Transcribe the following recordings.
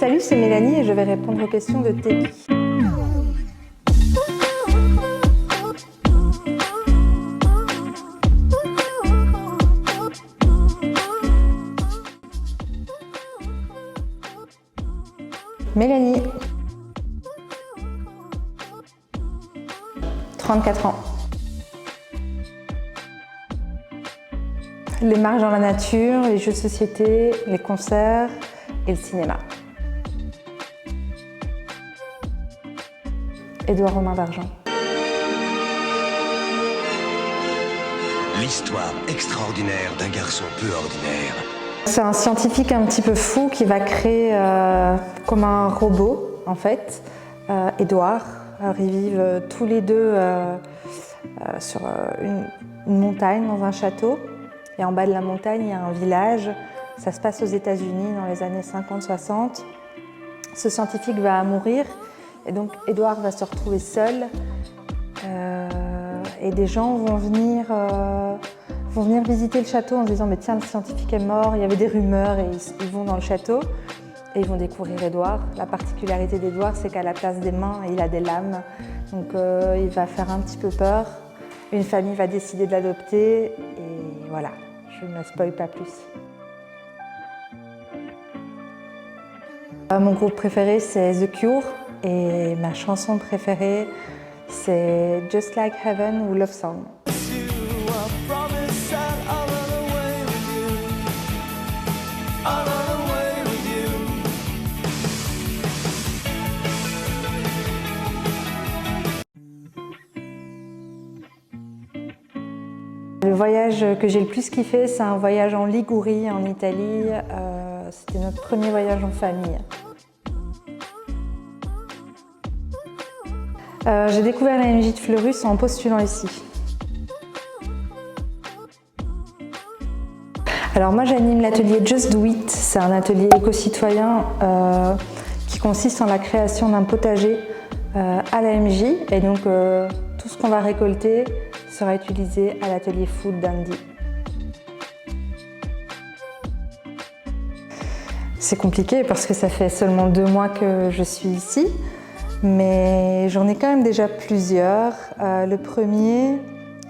Salut, c'est Mélanie et je vais répondre aux questions de Teki. Mélanie, 34 ans. Les marches dans la nature, les jeux de société, les concerts et le cinéma. Édouard Romain d'Argent. L'histoire extraordinaire d'un garçon peu ordinaire. C'est un scientifique un petit peu fou qui va créer comme un robot, en fait. Édouard, ils vivent tous les deux sur une montagne, dans un château. Et en bas de la montagne, il y a un village. Ça se passe aux États-Unis dans les années 50-60. Ce scientifique va mourir et donc Édouard va se retrouver seul. Et des gens vont venir visiter le château en se disant « mais tiens, le scientifique est mort », il y avait des rumeurs et ils vont dans le château et ils vont découvrir Édouard. La particularité d'Édouard, c'est qu'à la place des mains, il a des lames. Donc il va faire un petit peu peur. Une famille va décider de l'adopter et voilà, je ne spoil pas plus. Mon groupe préféré, c'est The Cure et ma chanson préférée, c'est Just Like Heaven ou Love Song. Le voyage que j'ai le plus kiffé, c'est un voyage en Ligurie, en Italie. C'était notre premier voyage en famille. J'ai découvert la MJ de Fleurus en postulant ici. Alors moi j'anime l'atelier Just Do It. C'est un atelier éco-citoyen qui consiste en la création d'un potager à la MJ. Et donc tout ce qu'on va récolter sera utilisé à l'atelier food d'Andy. C'est compliqué parce que ça fait seulement 2 mois que je suis ici, mais j'en ai quand même déjà plusieurs. Le premier,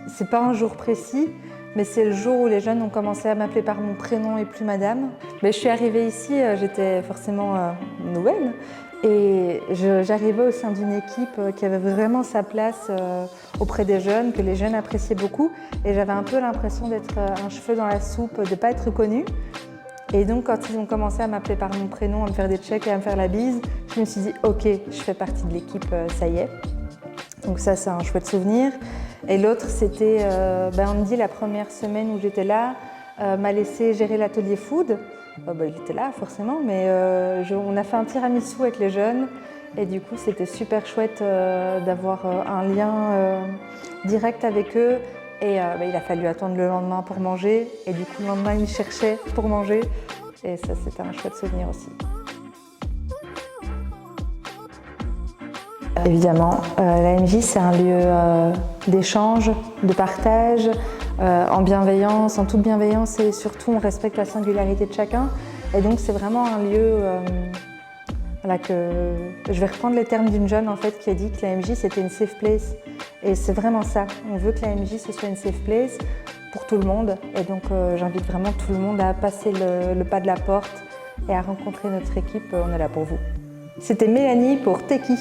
c'est pas un jour précis, mais c'est le jour où les jeunes ont commencé à m'appeler par mon prénom et plus madame. Mais je suis arrivée ici, j'étais forcément nouvelle. Et j'arrivais au sein d'une équipe qui avait vraiment sa place auprès des jeunes, que les jeunes appréciaient beaucoup. Et j'avais un peu l'impression d'être un cheveu dans la soupe, de ne pas être connue. Et donc quand ils ont commencé à m'appeler par mon prénom, à me faire des checks et à me faire la bise, je me suis dit « ok, je fais partie de l'équipe, ça y est ». Donc ça, c'est un chouette souvenir. Et l'autre, c'était Andy, la première semaine où j'étais là, m'a laissé gérer l'atelier food. Il était là forcément, mais on a fait un tiramisu avec les jeunes et du coup c'était super chouette d'avoir un lien direct avec eux et il a fallu attendre le lendemain pour manger et du coup le lendemain ils me cherchaient pour manger et ça c'était un chouette souvenir aussi. Évidemment, la MJ c'est un lieu d'échange, de partage, en bienveillance, en toute bienveillance et surtout on respecte la singularité de chacun. Et donc c'est vraiment un lieu que je vais reprendre les termes d'une jeune en fait qui a dit que la MJ c'était une safe place. Et c'est vraiment ça, on veut que la MJ ce soit une safe place pour tout le monde. Et donc j'invite vraiment tout le monde à passer le pas de la porte et à rencontrer notre équipe, on est là pour vous. C'était Mélanie pour Teki.